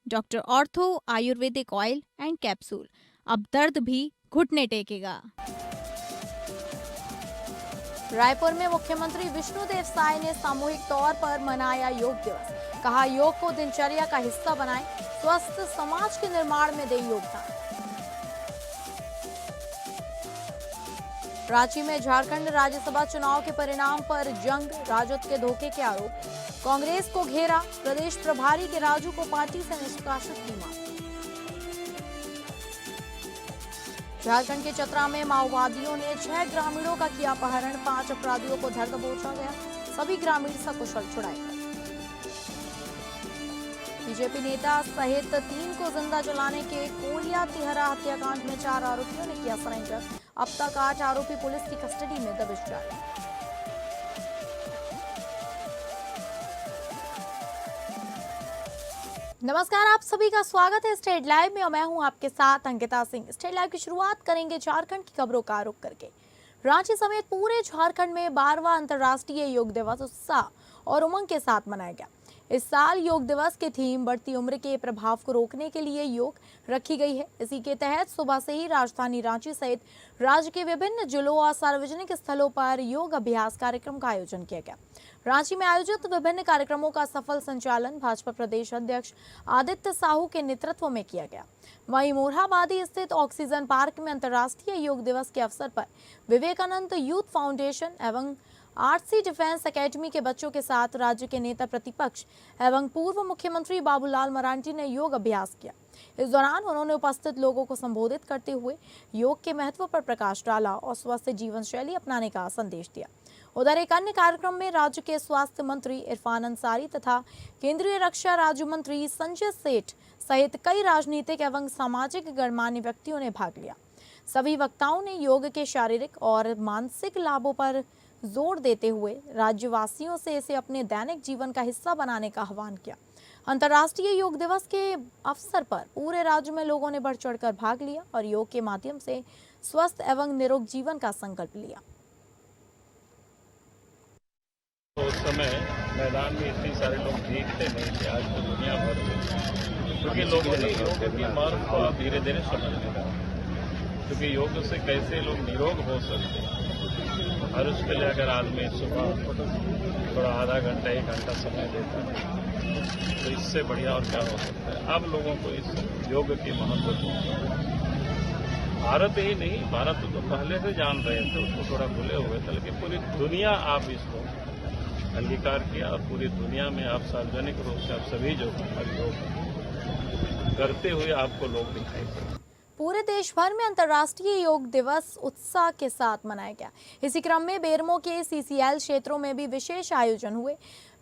Doctor ortho Ayurvedic oil and capsule. अब दर्द भी घुटने टेकेगा। रायपुर में मुख्यमंत्री विष्णुदेव साय ने सामूहिक तौर पर मनाया योग दिवस। कहा, योग को दिनचर्या का हिस्सा बनाएं, स्वस्थ समाज के निर्माण में दें योगदान। रांची में झारखंड राज्यसभा चुनाव के परिणाम पर जंग, राजद के धोखे के आरोप। कांग्रेस को घेरा, प्रदेश प्रभारी के राजू को पार्टी से निष्कासित की मांग। झारखंड के चतरा में माओवादियों ने 6 ग्रामीणों का किया अपहरण, 5 अपराधियों को धर दबोचा गया, सभी ग्रामीण सकुशल छुड़ाए गए। बीजेपी नेता सहित 3 को जिंदा जलाने के कोलिया तिहरा हत्याकांड में 4 आरोपियों ने किया सरेंडर। अब तक 8 आरोपी पुलिस की कस्टडी में दबिश जारी। नमस्कार, आप सभी का स्वागत है स्टेट लाइव में और मैं हूं आपके साथ अंकिता सिंह। स्टेट लाइव की शुरुआत करेंगे झारखंड की खबरों का रुख करके। रांची समेत पूरे झारखंड में 12वां अंतर्राष्ट्रीय योग दिवस उत्साह और उमंग के साथ मनाया गया। इस साल योग दिवस की थीम बढ़ती उम्र के प्रभाव को रोकने के लिए योग रखी गई है। इसी के तहत सुबह से ही राजधानी रांची सहित राज्य के विभिन्न जिलों और सार्वजनिक स्थलों पर योग अभ्यास कार्यक्रम का आयोजन किया गया। रांची में आयोजित विभिन्न कार्यक्रमों का सफल संचालन भाजपा प्रदेश अध्यक्ष आदित्य साहू के नेतृत्व में किया गया। वहीं मोरहाबादी स्थित ऑक्सीजन पार्क में अंतर्राष्ट्रीय योग दिवस के अवसर पर विवेकानंद यूथ फाउंडेशन एवं आरसी डिफेंस एकेडमी के बच्चों के साथ राज्य के नेता प्रतिपक्ष एवं पूर्व मुख्यमंत्री बाबूलाल मरांडी ने योग अभ्यास किया। इस दौरान उन्होंने उपस्थित लोगों को संबोधित करते हुए योग के महत्व पर प्रकाश डाला और स्वस्थ जीवन शैली अपनाने का संदेश दिया। उधर एक अन्य कार्यक्रम में राज्य के स्वास्थ्य मंत्री इरफान अंसारी तथा केंद्रीय रक्षा राज्य मंत्री संजय सेठ सहित कई राजनीतिक एवं सामाजिक गणमान्य व्यक्तियों ने भाग लिया। सभी वक्ताओं ने योग के शारीरिक और मानसिक लाभों पर जोर देते हुए राज्यवासियों से इसे अपने दैनिक जीवन का हिस्सा बनाने का आह्वान किया। अंतर्राष्ट्रीय योग दिवस के अवसर पर पूरे राज्य में लोगों ने बढ़ चढ़कर भाग लिया और योग के माध्यम से स्वस्थ एवं निरोग जीवन का संकल्प लिया। उस समय मैदान में इतने सारे लोग देखते नहीं थे, आज तो दुनिया भर में, क्योंकि लोगों ने योग की महत्व को धीरे धीरे समझने लगा, क्योंकि योग से कैसे लोग निरोग हो सकते हैं और उसके लिए अगर आदमी सुबह थोड़ा आधा घंटा 1 घंटा समय देता है तो इससे बढ़िया और क्या हो सकता है। अब लोगों को इस योग की महत्व भारत ही नहीं, भारत तो पहले से जान रहे थे, उसको थोड़ा भूले हुए थे, लेकिन पूरी दुनिया आप इसको अंगीकार किया और पूरी दुनिया में आप सार्वजनिक रूप से आप सभी जो योग करते हुए आपको लोग दिखाई पड़े। पूरे देश भर में अंतर्राष्ट्रीय योग दिवस उत्साह के साथ मनाया गया। इसी क्रम में बेरमो के सीसीएल क्षेत्रों में भी विशेष आयोजन हुए।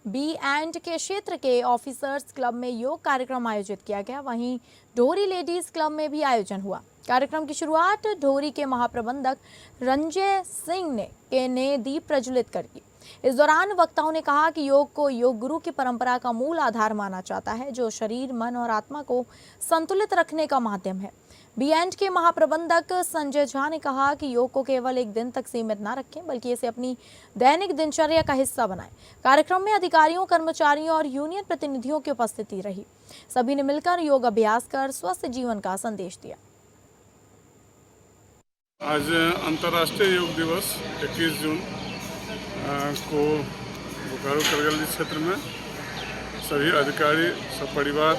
बी एंड के क्षेत्र के ऑफिसर्स क्लब में योग कार्यक्रम आयोजित किया गया। वहीं ढोरी लेडीज क्लब में भी आयोजन हुआ। कार्यक्रम की शुरुआत ढोरी के महाप्रबंधक रंजय सिंह ने दीप प्रज्वलित कर की। इस दौरान वक्ताओं ने कहा कि योग को योग गुरु की परंपरा का मूल आधार माना जाता है, जो शरीर, मन और आत्मा को संतुलित रखने का माध्यम है। बी एंड के महाप्रबंधक संजय झा ने कहा कि योग को केवल एक दिन तक सीमित न रखें, बल्कि इसे अपनी दैनिक दिनचर्या का हिस्सा बनाएं। कार्यक्रम में अधिकारियों, कर्मचारियों और यूनियन प्रतिनिधियों की उपस्थिति रही। सभी ने मिलकर योग अभ्यास कर स्वस्थ जीवन का संदेश दिया। आज अंतर्राष्ट्रीय योग दिवस 21 जून को बोकारो करगिल क्षेत्र में सभी अधिकारी, सब परिवार,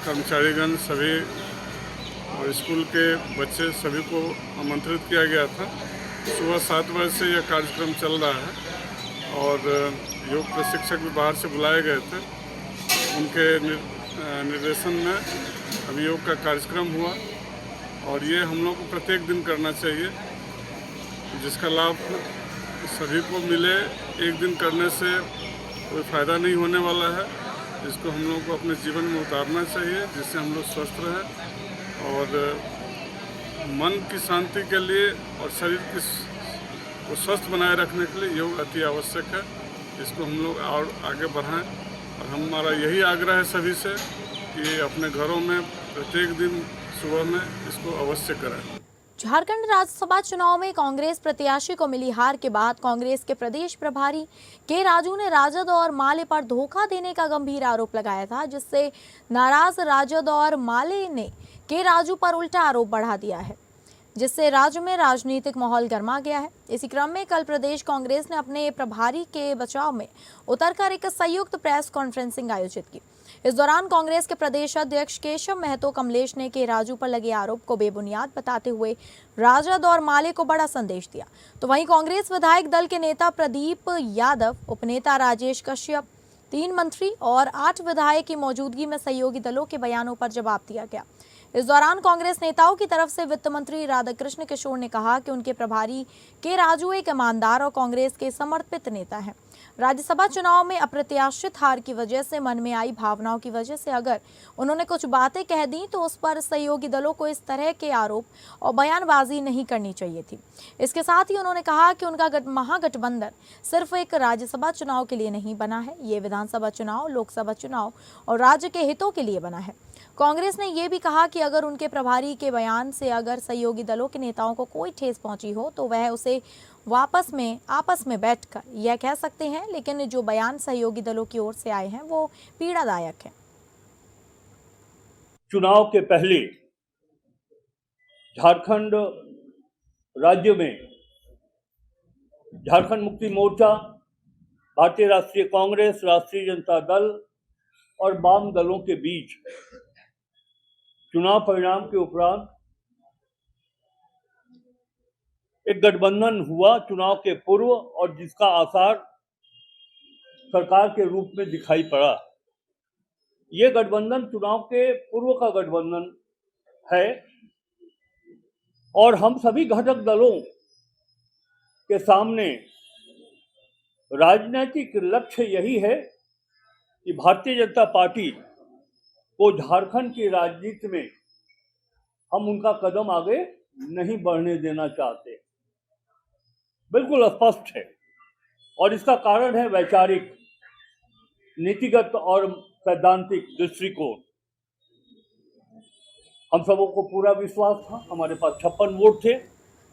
कर्मचारीगण, सभी और स्कूल के बच्चे सभी को आमंत्रित किया गया था। सुबह 7 बजे से यह कार्यक्रम चल रहा है और योग प्रशिक्षक भी बाहर से बुलाए गए थे। उनके निर्देशन में अभी योग का कार्यक्रम हुआ और ये हम लोग को प्रत्येक दिन करना चाहिए, जिसका लाभ सभी को मिले। एक दिन करने से कोई फ़ायदा नहीं होने वाला है, इसको हम लोग को अपने जीवन में उतारना चाहिए, जिससे हम लोग स्वस्थ रहें और मन की शांति के लिए और शरीर को स्वस्थ बनाए रखने के लिए योग अति आवश्यक है। इसको हम लोग और आगे बढ़ाएं और हमारा यही आग्रह है सभी से कि अपने घरों में प्रत्येक दिन सुबह में इसको अवश्य करें। झारखंड राज्यसभा चुनाव में कांग्रेस प्रत्याशी को मिली हार के बाद कांग्रेस के प्रदेश प्रभारी के राजू ने राजद और माले पर धोखा देने का गंभीर आरोप लगाया था, जिससे नाराज राजद और माले ने के राजू पर उल्टा आरोप बढ़ा दिया है, जिससे राज्य में राजनीतिक माहौल गर्मा गया है। इसी क्रम में कल प्रदेश कांग्रेस ने अपने प्रभारी के बचाव में उतरकर एक संयुक्त प्रेस कॉन्फ्रेंसिंग आयोजित की। इस दौरान कांग्रेस के प्रदेश अध्यक्ष केशव महतो कमलेश ने के राजू पर लगे आरोप को बेबुनियाद बताते हुए राजद और माले को बड़ा संदेश दिया। तो वहीं कांग्रेस विधायक दल के नेता प्रदीप यादव, उपनेता राजेश कश्यप, 3 मंत्री और 8 विधायक की मौजूदगी में सहयोगी दलों के बयानों पर जवाब दिया गया। इस दौरान कांग्रेस नेताओं की तरफ से वित्त मंत्री राधाकृष्ण किशोर ने कहा कि उनके प्रभारी के राजू एक ईमानदार और कांग्रेस के समर्पित नेता हैं। राज्यसभा चुनाव में अप्रत्याशित हार की वजह से मन में आई भावनाओं की वजह से अगर उन्होंने कुछ बातें कह दी तो उस पर सहयोगी दलों को इस तरह के आरोप और बयानबाजी नहीं करनी चाहिए थी। इसके साथ ही उन्होंने कहा कि उनका महागठबंधन सिर्फ एक राज्यसभा चुनाव के लिए नहीं बना है, ये विधानसभा चुनाव, लोकसभा चुनाव और राज्य के हितों के लिए बना है। कांग्रेस ने यह भी कहा कि अगर उनके प्रभारी के बयान से अगर सहयोगी दलों के नेताओं को कोई ठेस पहुंची हो तो वह उसे आपस में बैठकर यह कह सकते हैं, लेकिन जो बयान सहयोगी दलों की ओर से आए हैं वो पीड़ादायक है। चुनाव के पहले झारखंड राज्य में झारखंड मुक्ति मोर्चा, भारतीय राष्ट्रीय कांग्रेस, राष्ट्रीय जनता दल और वाम दलों के बीच चुनाव परिणाम के उपरांत एक गठबंधन हुआ चुनाव के पूर्व, और जिसका आसार सरकार के रूप में दिखाई पड़ा। ये गठबंधन चुनाव के पूर्व का गठबंधन है और हम सभी घटक दलों के सामने राजनीतिक लक्ष्य यही है कि भारतीय जनता पार्टी को झारखंड की राजनीति में हम उनका कदम आगे नहीं बढ़ने देना चाहते। बिल्कुल स्पष्ट है और इसका कारण है वैचारिक, नीतिगत और सैद्धांतिक दृष्टिकोण। हम सबों को पूरा विश्वास था, हमारे पास 56 वोट थे।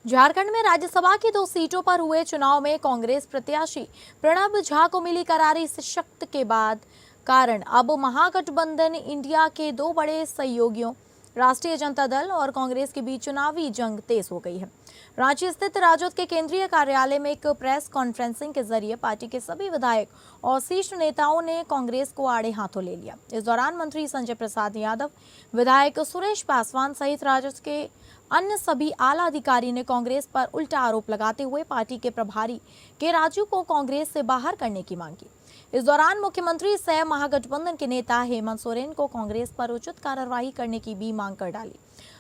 झारखंड में राज्यसभा की 2 सीटों पर हुए चुनाव में कांग्रेस प्रत्याशी प्रणब झा को मिली करारी शिकस्त के बाद कारण अब महागठबंधन इंडिया के 2 बड़े सहयोगियों राष्ट्रीय जनता दल और कांग्रेस के बीच चुनावी जंग तेज हो गई है। रांची स्थित राजद के केंद्रीय कार्यालय में एक प्रेस कॉन्फ्रेंसिंग के जरिए पार्टी के सभी विधायक और शीर्ष नेताओं ने कांग्रेस को आड़े हाथों ले लिया। इस दौरान मंत्री संजय प्रसाद यादव, विधायक सुरेश पासवान सहित राजद के अन्य सभी आला अधिकारी ने कांग्रेस पर उल्टा आरोप लगाते हुए पार्टी के प्रभारी के राजू को कांग्रेस से बाहर करने की मांग की। इस दौरान मुख्यमंत्री सह महागठबंधन के नेता हेमंत सोरेन को कांग्रेस पर उचित कार्रवाई करने की भी मांग कर डाली।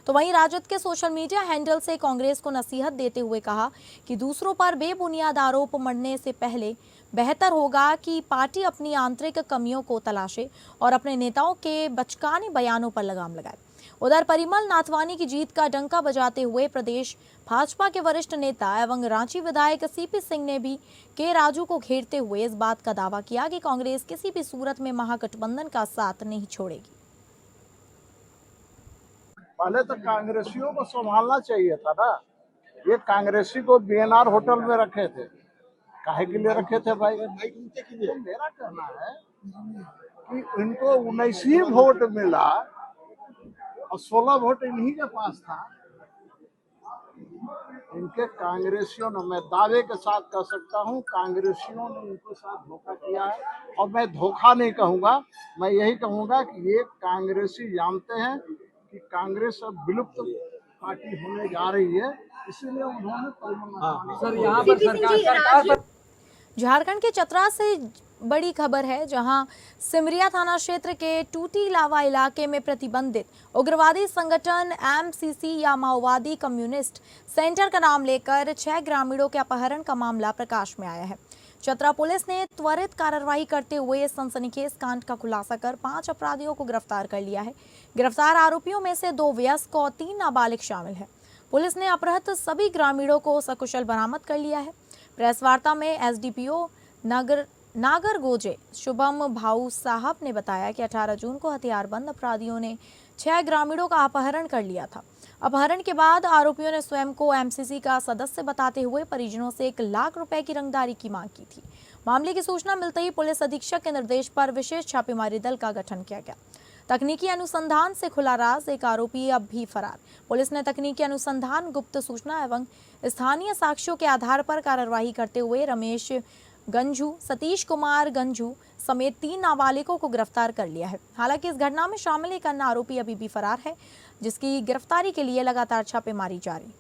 तो वहीं राजद के सोशल मीडिया हैंडल से कांग्रेस को नसीहत देते हुए कहा कि दूसरों पर बेबुनियाद आरोप मढ़ने से पहले बेहतर होगा कि पार्टी अपनी आंतरिक कमियों को तलाशे और अपने नेताओं के बचकाने बयानों पर लगाम लगाए। उधर परिमल नाथवानी की जीत का डंका बजाते हुए प्रदेश भाजपा के वरिष्ठ नेता एवं रांची विधायक सीपी सिंह ने भी के राजू को घेरते हुए इस बात का दावा किया कि कांग्रेस किसी भी सूरत में महागठबंधन का साथ नहीं छोड़ेगी। पहले तो कांग्रेसियों को संभालना चाहिए था ना। ये कांग्रेसी को बीएनआर होटल में रखे थे, काहे के लिए रखे थे भाई? तो मेरा कहना है कि इनको 19 ही वोट मिला और 16 वोट इन्हीं के पास था। इनके कांग्रेसियों ने, मैं दावे के साथ कह सकता हूं, कांग्रेसियों ने इनके साथ धोखा किया है। और मैं धोखा नहीं कहूंगा, मैं यही कहूंगा कि ये कांग्रेसी जानते हैं कि कांग्रेस अब विलुप्त पार्टी होने जा रही है, इसीलिए उन्होंने सर यहाँ पर सरकार झारखंड के चतरा से बड़ी खबर है, जहां सिमरिया थाना क्षेत्र के टूटी लावा इलाके में प्रतिबंधित उग्रवादी संगठन एमसीसी या माओवादी कम्युनिस्ट सेंटर का नाम लेकर 6 ग्रामीणों के अपहरण का मामला प्रकाश में आया है। चतरा पुलिस ने त्वरित कार्रवाई करते हुए इस सनसनीखेज कांड का खुलासा कर 5 अपराधियों को गिरफ्तार कर लिया है। गिरफ्तार आरोपियों में से 2 वयस्क और 3 नाबालिग शामिल है। पुलिस ने अपहृत सभी ग्रामीणों को सकुशल बरामद कर लिया है। प्रेस वार्ता में एसडीपीओ नगर नागरगोजे शुभम भाऊ साहब ने बताया कि 18 जून को हथियारबंद अपराधियों ने 6 ग्रामीणों का अपहरण कर लिया था। अपहरण के बाद आरोपियों ने स्वयं को एमसीसी का सदस्य बताते हुए परिजनों से 1 लाख रुपए की रंगदारी की मांग की थी। मामले की सूचना मिलते ही पुलिस अधीक्षक के निर्देश पर विशेष छापेमारी दल का गठन किया गया। तकनीकी अनुसंधान से खुला राज, एक आरोपी अब भी फरार। पुलिस ने तकनीकी अनुसंधान, गुप्त सूचना एवं स्थानीय साक्ष्यों के आधार पर कार्रवाई करते हुए रमेश गंजू, सतीश कुमार गंजू समेत 3 नाबालिगों को गिरफ्तार कर लिया है। हालांकि इस घटना में शामिल एक अन्य आरोपी अभी भी फरार है, जिसकी गिरफ्तारी के लिए लगातार छापेमारी जारी।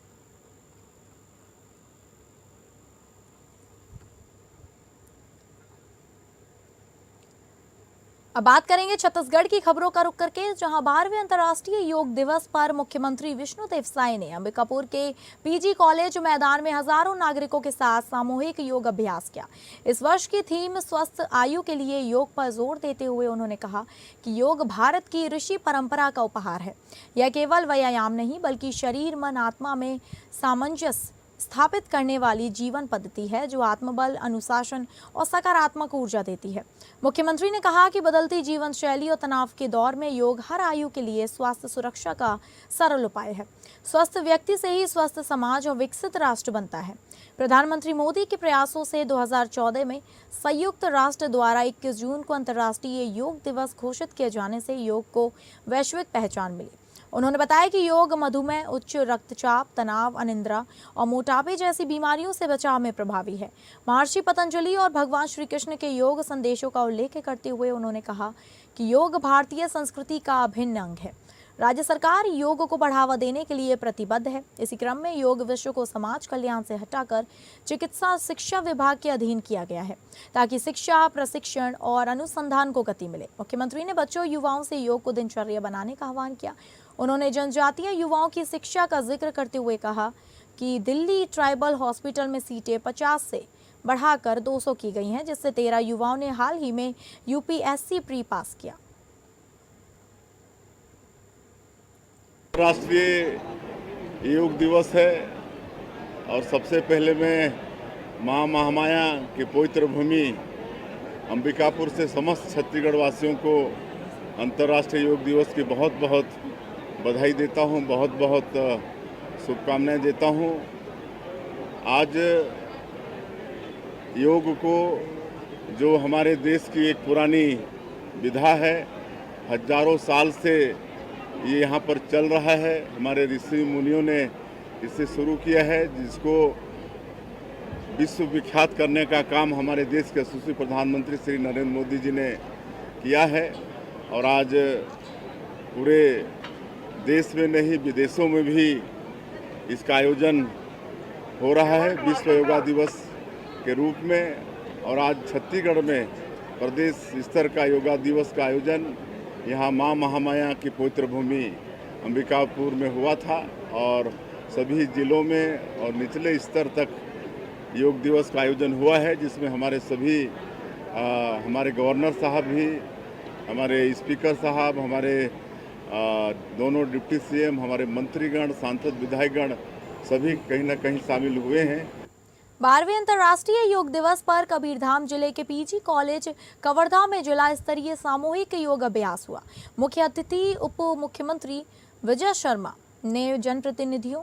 अब बात करेंगे छत्तीसगढ़ की खबरों का रुख करके, जहां 12वें अंतर्राष्ट्रीय योग दिवस पर मुख्यमंत्री विष्णुदेव साय ने अंबिकापुर के पीजी कॉलेज मैदान में हजारों नागरिकों के साथ सामूहिक योग अभ्यास किया। इस वर्ष की थीम स्वस्थ आयु के लिए योग पर जोर देते हुए उन्होंने कहा कि योग भारत की ऋषि परंपरा का उपहार है। यह केवल व्यायाम नहीं बल्कि शरीर, मन, आत्मा में सामंजस्य स्थापित करने वाली जीवन पद्धति है, जो आत्मबल, अनुशासन और सकारात्मक ऊर्जा देती है। मुख्यमंत्री ने कहा कि बदलती जीवन शैली और तनाव के दौर में योग हर आयु के लिए स्वास्थ्य सुरक्षा का सरल उपाय है। स्वस्थ व्यक्ति से ही स्वस्थ समाज और विकसित राष्ट्र बनता है। प्रधानमंत्री मोदी के प्रयासों से 2014 में संयुक्त राष्ट्र द्वारा 21 जून को अंतर्राष्ट्रीय योग दिवस घोषित किए जाने से योग को वैश्विक पहचान मिली। उन्होंने बताया कि योग मधुमेह, उच्च रक्तचाप, तनाव, अनिद्रा और मोटापे जैसी बीमारियों से बचाव में प्रभावी है। महर्षि पतंजलि और भगवान श्री कृष्ण के योग संदेशों का उल्लेख करते हुए उन्होंने कहा कि योग भारतीय संस्कृति का अभिन्न अंग है। राज्य सरकार योग को बढ़ावा देने के लिए प्रतिबद्ध है। इसी क्रम में योग विषय को समाज कल्याण से हटाकर चिकित्सा शिक्षा विभाग के अधीन किया गया है, ताकि शिक्षा, प्रशिक्षण और अनुसंधान को गति मिले। मुख्यमंत्री ने बच्चों, युवाओं से योग को दिनचर्या बनाने का आह्वान किया। उन्होंने जनजातीय युवाओं की शिक्षा का जिक्र करते हुए कहा कि दिल्ली ट्राइबल हॉस्पिटल में सीटें 50 से बढ़ाकर 200 की गई हैं, जिससे 13 युवाओं ने हाल ही में यूपीएससी प्री पास किया। राष्ट्रीय योग दिवस है और सबसे पहले मैं माँ महामाया की पवित्र भूमि अंबिकापुर से समस्त छत्तीसगढ़ वासियों को अंतर्राष्ट्रीय योग दिवस की बहुत बहुत बधाई देता हूँ, बहुत बहुत शुभकामनाएं देता हूँ। आज योग को, जो हमारे देश की एक पुरानी विधा है, हजारों साल से ये यहाँ पर चल रहा है। हमारे ऋषि मुनियों ने इसे शुरू किया है, जिसको विश्व विख्यात करने का काम हमारे देश के यशस्वी प्रधानमंत्री श्री नरेंद्र मोदी जी ने किया है। और आज पूरे देश में नहीं, विदेशों में भी इसका आयोजन हो रहा है विश्व योगा दिवस के रूप में। और आज छत्तीसगढ़ में प्रदेश स्तर का योगा दिवस का आयोजन यहाँ माँ महामाया की पवित्र भूमि अंबिकापुर में हुआ था और सभी जिलों में और निचले स्तर तक योग दिवस का आयोजन हुआ है, जिसमें हमारे सभी हमारे गवर्नर साहब भी, हमारे स्पीकर साहब, हमारे दोनों डिप्टी सीएम, हमारे मंत्रीगण, सांसद, विधायकगण सभी कहीं ना कहीं शामिल हुए हैं। 12वें अंतर्राष्ट्रीय योग दिवस पर कबीरधाम जिले के पीजी कॉलेज कवर्धा में जिला स्तरीय सामूहिक योग अभ्यास हुआ। मुख्य अतिथि उप मुख्यमंत्री विजय शर्मा ने जनप्रतिनिधियों,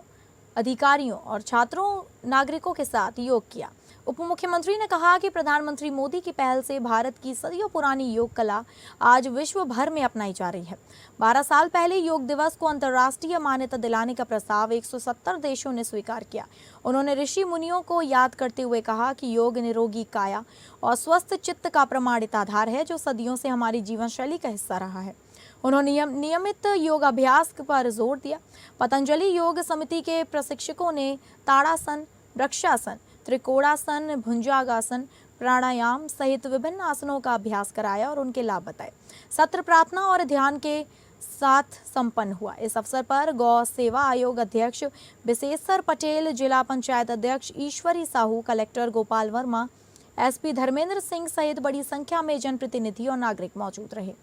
अधिकारियों और छात्रों, नागरिकों के साथ योग किया। उप मुख्यमंत्री ने कहा कि प्रधानमंत्री मोदी की पहल से भारत की सदियों पुरानी योग कला आज विश्व भर में अपनाई जा रही है। 12 साल पहले योग दिवस को अंतर्राष्ट्रीय मान्यता दिलाने का प्रस्ताव 170 देशों ने स्वीकार किया। उन्होंने ऋषि मुनियों को याद करते हुए कहा कि योग निरोगी काया और स्वस्थ चित्त का प्रमाणित आधार है, जो सदियों से हमारी जीवन शैली का हिस्सा रहा है। उन्होंने नियमित योगाभ्यास पर जोर दिया। पतंजलि योग समिति के प्रशिक्षकों ने ताड़ासन, वृक्षासन, त्रिकोणासन, भुजंगासन, प्राणायाम सहित विभिन्न आसनों का अभ्यास कराया और उनके लाभ बताए। सत्र प्रार्थना और ध्यान के साथ संपन्न हुआ। इस अवसर पर गौ सेवा आयोग अध्यक्ष विशेश्वर पटेल, जिला पंचायत अध्यक्ष ईश्वरी साहू, कलेक्टर गोपाल वर्मा, एसपी धर्मेंद्र सिंह सहित बड़ी संख्या में जनप्रतिनिधि और नागरिक मौजूद रहे।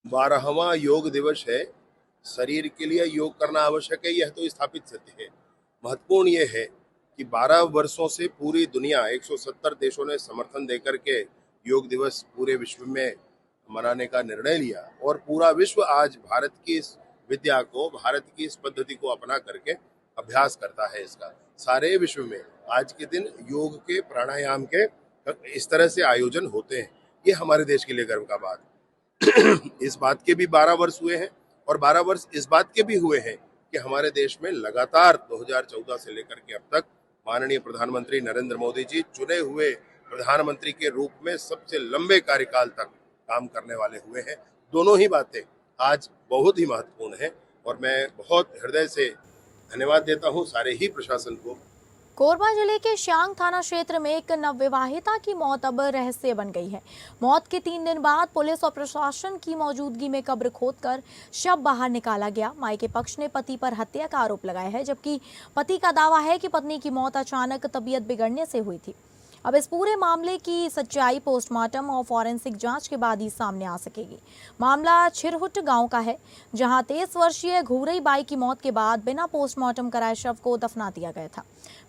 12वां योग दिवस है। शरीर के लिए योग करना आवश्यक है, यह तो स्थापित सत्य है। महत्वपूर्ण यह है कि 12 वर्षों से पूरी दुनिया 170 देशों ने समर्थन देकर के योग दिवस पूरे विश्व में मनाने का निर्णय लिया और पूरा विश्व आज भारत की इस विद्या को, भारत की इस पद्धति को अपना करके अभ्यास करता है। इसका सारे विश्व में आज के दिन योग के, प्राणायाम के इस तरह से आयोजन होते हैं। ये हमारे देश के लिए गर्व का बात है। इस बात के भी 12 वर्ष हुए हैं और 12 वर्ष इस बात के भी हुए हैं कि हमारे देश में लगातार 2014 से लेकर के अब तक माननीय प्रधानमंत्री नरेंद्र मोदी जी चुने हुए प्रधानमंत्री के रूप में सबसे लंबे कार्यकाल तक काम करने वाले हुए हैं। दोनों ही बातें आज बहुत ही महत्वपूर्ण है और मैं बहुत हृदय से धन्यवाद देता हूं सारे ही प्रशासन को। कोरबा जिले के श्यांग थाना क्षेत्र में एक नवविवाहिता की मौत अब रहस्य बन गई है। मौत के 3 दिन बाद पुलिस और प्रशासन की मौजूदगी में कब्र खोदकर शव बाहर निकाला गया। मायके पक्ष ने पति पर हत्या का आरोप लगाया है, जबकि पति का दावा है कि पत्नी की मौत अचानक तबीयत बिगड़ने से हुई थी। अब इस पूरे मामले की सच्चाई पोस्टमार्टम और फॉरेंसिक जांच के बाद ही सामने आ सकेगी। मामला छिरहुट गांव का है, जहां 23 वर्षीय घूरई बाई की मौत के बाद बिना पोस्टमार्टम कराए शव को दफना दिया गया था।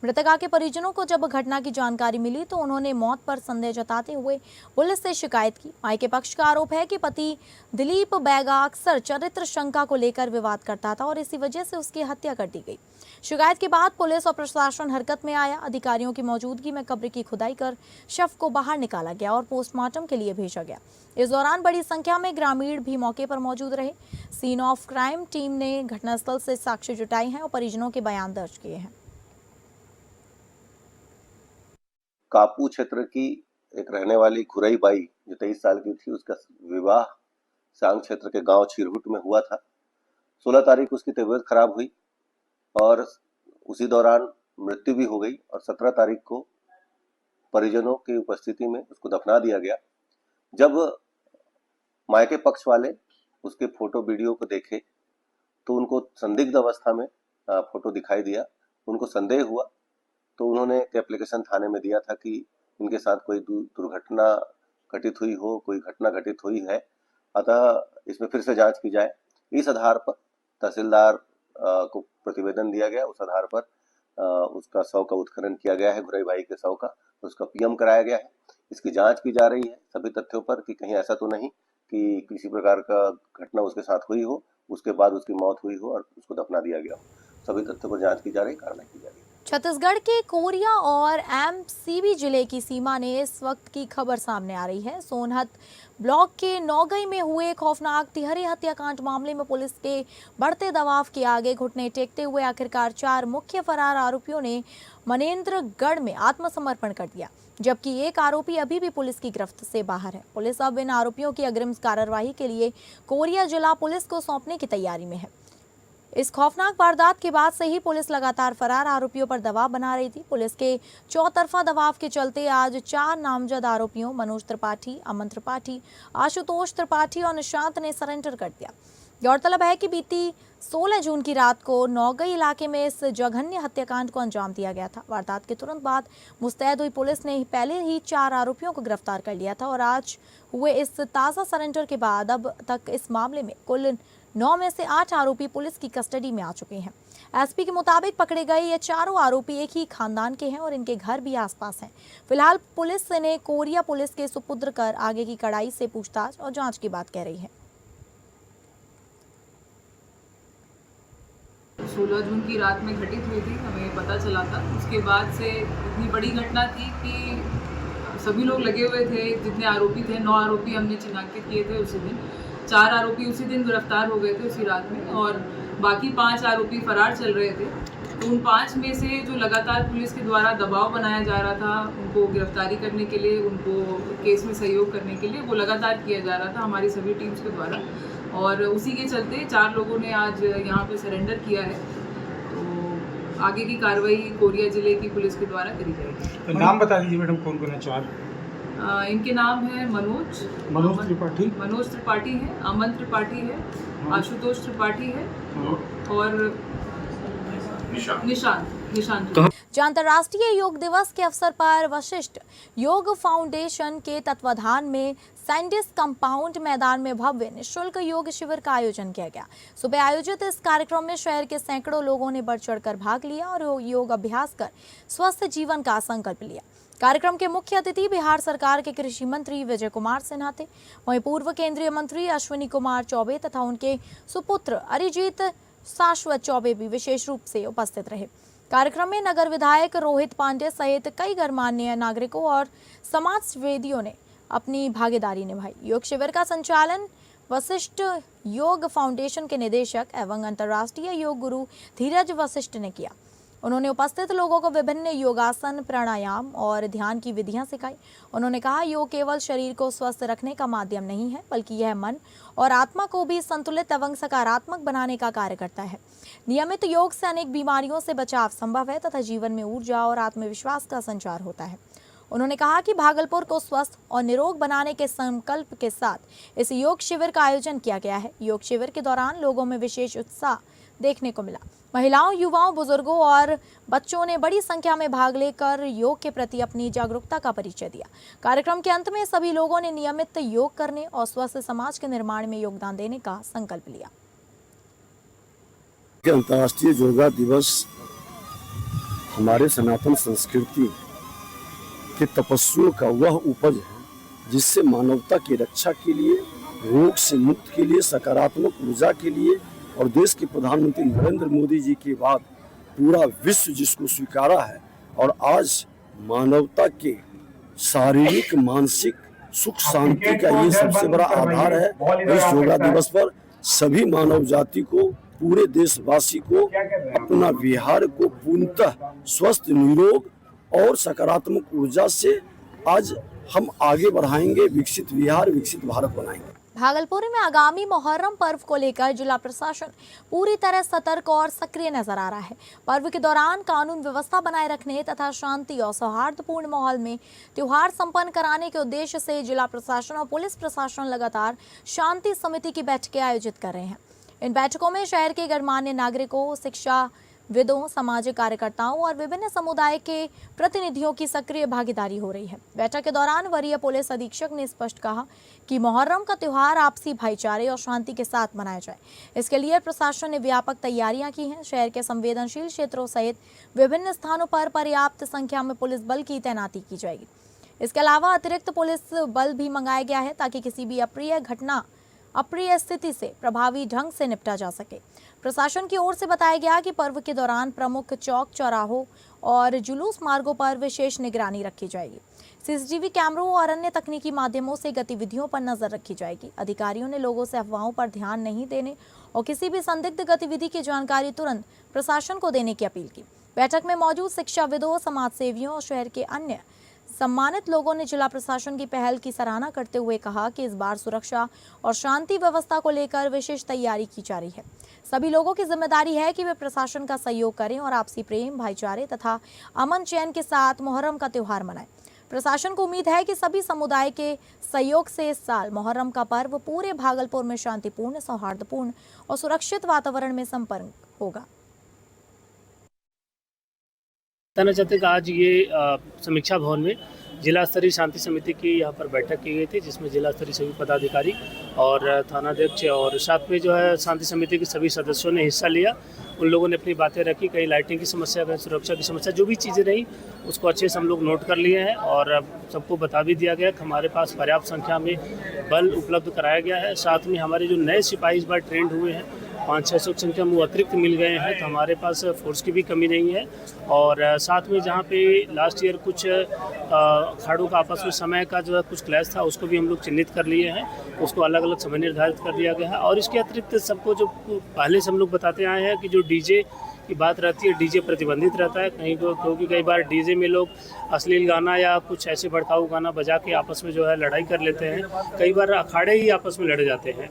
मृतका के परिजनों को जब घटना की जानकारी मिली तो उन्होंने मौत पर संदेह जताते हुए पुलिस से शिकायत की। मायके पक्ष का आरोप है कि पति दिलीप बैगा अक्सर चरित्र शंका को लेकर विवाद करता था और इसी वजह से उसकी हत्या कर दी गई। शिकायत के बाद पुलिस और प्रशासन हरकत में आया। अधिकारियों की मौजूदगी में कब्र की खुदाई कर शव को बाहर निकाला गया और पोस्टमार्टम के लिए भेजा गया। इस दौरान बड़ी संख्या में ग्रामीण भी मौके पर मौजूद रहे। सीन ऑफ क्राइम टीम ने घटनास्थल से साक्ष्य जुटाए हैं और परिजनों के बयान दर्ज किए हैं। कापू क्षेत्र की एक रहने वाली घुरई बाई जो 23 साल की थी, उसका विवाह सांग क्षेत्र के गांव छिरहुट में हुआ था। 16 तारीख उसकी तबीयत खराब हुई और उसी दौरान मृत्यु भी हो गई और 17 तारीख को परिजनों की उपस्थिति में उसको दफना दिया गया। जब मायके पक्ष वाले उसके फोटो वीडियो को देखे तो उनको संदिग्ध अवस्था में फोटो दिखाई दिया। उनको संदेह हुआ तो उन्होंने एक एप्लीकेशन थाने में दिया था कि इनके साथ कोई दुर्घटना घटित हुई हो, कोई घटना घटित हुई है, अतः इसमें फिर से जांच की जाए। इस आधार पर तहसीलदार को प्रतिवेदन दिया गया। उस आधार पर उसका शव का उत्खनन किया गया है, घुरई बाई के शव का, उसका पीएम कराया गया है। इसकी जांच की जा रही है सभी तथ्यों पर कि कहीं ऐसा तो नहीं कि किसी प्रकार का घटना उसके साथ हुई हो, उसके बाद उसकी मौत हुई हो और उसको दफना दिया गया हो। सभी तथ्यों पर जांच की जा रही, कार्रवाई की जा रही है। छत्तीसगढ़ के कोरिया और एमसीबी जिले की सीमा ने इस वक्त की खबर सामने आ रही है। सोनहत ब्लॉक के नौगई में हुए खौफनाक तिहरी हत्याकांड मामले में पुलिस के बढ़ते दबाव के आगे घुटने टेकते हुए आखिरकार 4 मुख्य फरार आरोपियों ने मनेन्द्रगढ़ में आत्मसमर्पण कर दिया, जबकि एक आरोपी अभी भी पुलिस की गिरफ्त से बाहर है। पुलिस अब इन आरोपियों की अग्रिम कार्रवाई के लिए कोरिया जिला पुलिस को सौंपने की तैयारी में है। इस खौफनाक वारदात के बाद से ही पुलिस लगातार फरार आरोपियों पर दबाव बना रही थी। पुलिस के चौतरफा दबाव के चलते आज 4 नामजद आरोपियों मनोज त्रिपाठी, अमन त्रिपाठी, आशुतोष त्रिपाठी और निशांत ने सरेंडर कर दिया। गौरतलब है कि बीती 16 जून की रात को नौगई इलाके में इस जघन्य हत्याकांड को अंजाम दिया गया था। वारदात के तुरंत बाद मुस्तैद हुई पुलिस ने पहले ही 4 आरोपियों को गिरफ्तार कर लिया था और आज हुए इस ताज़ा सरेंडर के बाद अब तक इस मामले में कुल 9 में से 8 आरोपी पुलिस की कस्टडी में आ चुके हैं। एसपी के मुताबिक पकड़े गए ये चारों आरोपी एक ही खानदान के हैं और इनके घर भी आसपास हैं। फिलहाल पुलिस ने कोरिया पुलिस के सुपुर्द कर आगे की कड़ाई से पूछताछ और जांच की बात कह रही है। 16 जून की रात में घटित हुई थी, हमें पता चला था। उसके बाद से इतनी बड़ी घटना थी कि सभी लोग लगे हुए थे। जितने आरोपी थे, 9 आरोपी हमने चिन्हांकित किए थे उसी दिन। 4 आरोपी उसी दिन गिरफ्तार हो गए थे उसी रात में और बाकी 5 आरोपी फरार चल रहे थे। तो उन 5 में से जो लगातार पुलिस के द्वारा दबाव बनाया जा रहा था उनको गिरफ्तारी करने के लिए, उनको केस में सहयोग करने के लिए, वो लगातार किया जा रहा था हमारी सभी टीम्स के द्वारा। और उसी के चलते 4 लोगों ने आज यहाँ पे सरेंडर किया है। तो आगे की कार्रवाई कोरिया जिले की पुलिस के द्वारा करी जाएगी। तो नाम बता दीजिए मैडम, कौन कौन है 4? इनके नाम है मनोज त्रिपाठी है, अमन त्रिपाठी है, आशुतोष त्रिपाठी है और निशांत। अंतर्राष्ट्रीय योग दिवस के अवसर पर वशिष्ठ योग फाउंडेशन के तत्वाधान में सैंडिस कंपाउंड मैदान में भव्य निःशुल्क योग शिविर का आयोजन किया गया। सुबह आयोजित इस कार्यक्रम में शहर के सैकड़ों लोगों ने बढ़ चढ़कर भाग लिया और योग अभ्यास कर स्वस्थ जीवन का संकल्प लिया। कार्यक्रम के मुख्य अतिथि बिहार सरकार के कृषि मंत्री विजय कुमार सिन्हा थे। वहीं पूर्व केंद्रीय मंत्री अश्विनी कुमार चौबे तथा उनके सुपुत्र अरिजीत शाश्वत चौबे भी विशेष रूप से उपस्थित रहे। कार्यक्रम में नगर विधायक रोहित पांडे सहित कई गणमान्य नागरिकों और समाजसेवियों ने अपनी भागीदारी निभाई। योग शिविर का संचालन वशिष्ठ योग फाउंडेशन के निदेशक एवं अंतर्राष्ट्रीय योग गुरु धीरज वशिष्ठ ने किया। उन्होंने उपस्थित लोगों को विभिन्न योगासन, प्राणायाम और ध्यान की विधियां सिखाई। उन्होंने कहा, योग केवल शरीर को स्वस्थ रखने का माध्यम नहीं है, बल्कि यह मन और आत्मा को भी संतुलित एवं सकारात्मक बनाने का कार्य करता है। नियमित योग से अनेक बीमारियों से बचाव संभव है तथा जीवन में ऊर्जा और आत्मविश्वास का संचार होता है। उन्होंने कहा कि भागलपुर को स्वस्थ और निरोग बनाने के संकल्प के साथ इस योग शिविर का आयोजन किया गया है। योग शिविर के दौरान लोगों में विशेष उत्साह देखने को मिला। महिलाओं, युवाओं, बुजुर्गों और बच्चों ने बड़ी संख्या में भाग लेकर योग के प्रति अपनी जागरूकता का परिचय दिया। कार्यक्रम के अंत में सभी लोगों ने नियमित योग करने और स्वस्थ समाज के निर्माण में योगदान देने का संकल्प लिया। अंतर्राष्ट्रीय योगा दिवस हमारे सनातन संस्कृति के तपस्वियों का वह उपज है जिससे मानवता की रक्षा के लिए, रोग से मुक्त के लिए, सकारात्मक ऊर्जा के लिए और देश के प्रधानमंत्री नरेंद्र मोदी जी के बाद पूरा विश्व जिसको स्वीकारा है और आज मानवता के शारीरिक, मानसिक सुख शांति का ये सबसे बड़ा आधार है। इस योगा दिवस पर सभी मानव जाति को, पूरे देशवासी को अपना विहार को पूर्णतः स्वस्थ, निरोग और सकारात्मक ऊर्जा से आज हम आगे बढ़ाएंगे। विकसित बिहार, विकसित भारत बनाएंगे। भागलपुर में आगामी मुहर्रम पर्व को लेकर जिला प्रशासन पूरी तरह सतर्क और सक्रिय नजर आ रहा है। पर्व के दौरान कानून व्यवस्था बनाए रखने तथा शांति और सौहार्दपूर्ण माहौल में त्योहार संपन्न कराने के उद्देश्य से जिला प्रशासन और पुलिस प्रशासन लगातार शांति समिति की बैठकें आयोजित कर रहे हैं। इन बैठकों में शहर के गणमान्य नागरिकों, शिक्षाविदों, सामाजिक कार्यकर्ताओं और विभिन्न समुदाय के प्रतिनिधियों की सक्रिय भागीदारी हो रही है। बैठक के दौरान वरीय पुलिस अधीक्षक ने स्पष्ट कहा कि मुहर्रम का त्योहार आपसी भाईचारे और शांति के साथ मनाया जाए। इसके लिए प्रशासन ने व्यापक तैयारियां की हैं। शहर के संवेदनशील क्षेत्रों सहित विभिन्न स्थानों पर पर्याप्त संख्या में पुलिस बल की तैनाती की जाएगी। इसके अलावा अतिरिक्त पुलिस बल भी मंगाया गया है ताकि किसी भी अप्रिय स्थिति से प्रभावी ढंग से निपटा जा सके। प्रशासन की ओर से बताया गया कि पर्व के दौरान प्रमुख चौक, चौराहों और जुलूस मार्गों पर विशेष निगरानी रखी जाएगी। सीसीटीवी कैमरों और अन्य तकनीकी माध्यमों से गतिविधियों पर नजर रखी जाएगी। अधिकारियों ने लोगों से अफवाहों पर ध्यान नहीं देने और किसी भी संदिग्ध गतिविधि की जानकारी तुरंत प्रशासन को देने की अपील की। बैठक में मौजूद शिक्षाविदों, समाजसेवियों और शहर के अन्य सम्मानित लोगों ने जिला प्रशासन की पहल की सराहना करते हुए कहा कि इस बार सुरक्षा और शांति व्यवस्था को लेकर विशेष तैयारी की जा रही है। सभी लोगों की जिम्मेदारी है कि वे प्रशासन का सहयोग करें और आपसी प्रेम, भाईचारे तथा अमन चैन के साथ मुहर्रम का त्योहार मनाएं। प्रशासन को उम्मीद है कि सभी समुदाय के सहयोग से इस साल मुहर्रम का पर्व पूरे भागलपुर में शांतिपूर्ण, सौहार्दपूर्ण और सुरक्षित वातावरण में संपन्न होगा। बताना चाहते हैं कि आज ये समीक्षा भवन में जिला स्तरीय शांति समिति की यहाँ पर बैठक की गई थी, जिसमें जिला स्तरीय सभी पदाधिकारी और थानाध्यक्ष और साथ में जो है शांति समिति के सभी सदस्यों ने हिस्सा लिया। उन लोगों ने अपनी बातें रखी, कहीं लाइटिंग की समस्या, कहीं सुरक्षा की समस्या, जो भी चीज़ें रही उसको अच्छे से हम लोग नोट कर लिए हैं और सबको बता भी दिया गया कि हमारे पास पर्याप्त संख्या में बल उपलब्ध कराया गया है। साथ में हमारे जो नए सिपाही इस बार ट्रेंड हुए हैं 500-600 की संख्या में वो अतिरिक्त मिल गए हैं, तो हमारे पास फोर्स की भी कमी नहीं है। और साथ में जहाँ पे लास्ट ईयर कुछ अखाड़ों का आपस में समय का जो है कुछ क्लैश था, उसको भी हम लोग चिन्हित कर लिए हैं, उसको अलग अलग समय निर्धारित कर दिया गया है। और इसके अतिरिक्त सबको जो पहले से हम लोग बताते आए हैं कि जो डीजे की बात रहती है, डीजे प्रतिबंधित रहता है कहीं को, क्योंकि कई बार डीजे में लोग अश्लील गाना या कुछ ऐसे भड़काऊ गाना बजा के आपस में जो है लड़ाई कर लेते हैं। कई बार अखाड़े ही आपस में लड़ जाते हैं।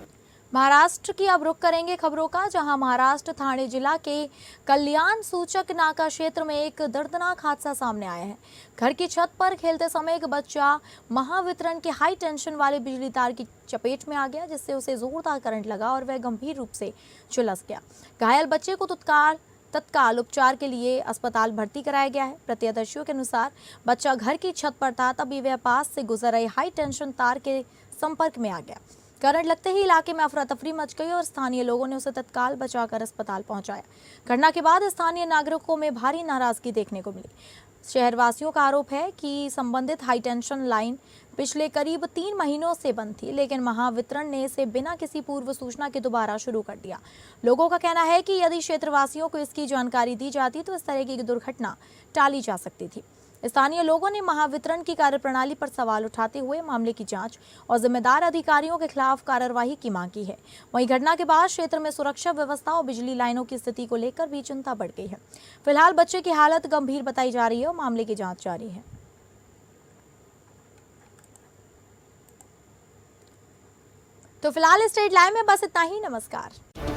महाराष्ट्र की अब रुख करेंगे खबरों का, जहां महाराष्ट्र थाने जिला के कल्याण सूचक नाका क्षेत्र में एक दर्दनाक हादसा सामने आया है। घर की छत पर खेलते समय एक बच्चा महावितरण के हाई टेंशन वाले बिजली तार की चपेट में आ गया, जिससे उसे जोरदार करंट लगा और वह गंभीर रूप से झुलस गया। घायल बच्चे को तत्काल उपचार के लिए अस्पताल भर्ती कराया गया है। प्रत्यक्षदर्शियों के अनुसार बच्चा घर की छत पर था, तभी वह पास से गुजर रहे हाई टेंशन तार के संपर्क में आ गया। करंट लगते ही इलाके में अफरा तफरी मच गई और स्थानीय लोगों ने उसे तत्काल बचाकर अस्पताल पहुंचाया। घटना के बाद स्थानीय नागरिकों में भारी नाराजगी देखने को मिली। शहरवासियों का आरोप है कि संबंधित हाई टेंशन लाइन पिछले करीब 3 महीनों से बंद थी, लेकिन महावितरण ने इसे बिना किसी पूर्व सूचना के दोबारा शुरू कर दिया। लोगों का कहना है कि यदि क्षेत्रवासियों को इसकी जानकारी दी जाती तो इस तरह की दुर्घटना टाली जा सकती थी। स्थानीय लोगों ने महावितरण की कार्यप्रणाली पर सवाल उठाते हुए मामले की जांच और जिम्मेदार अधिकारियों के खिलाफ कार्रवाई की मांग की है। वहीं घटना के बाद क्षेत्र में सुरक्षा व्यवस्था और बिजली लाइनों की स्थिति को लेकर भी चिंता बढ़ गई है। फिलहाल बच्चे की हालत गंभीर बताई जा रही है और मामले की जांच जारी है। तो फिलहाल स्टेट लाइव में बस इतना ही। नमस्कार।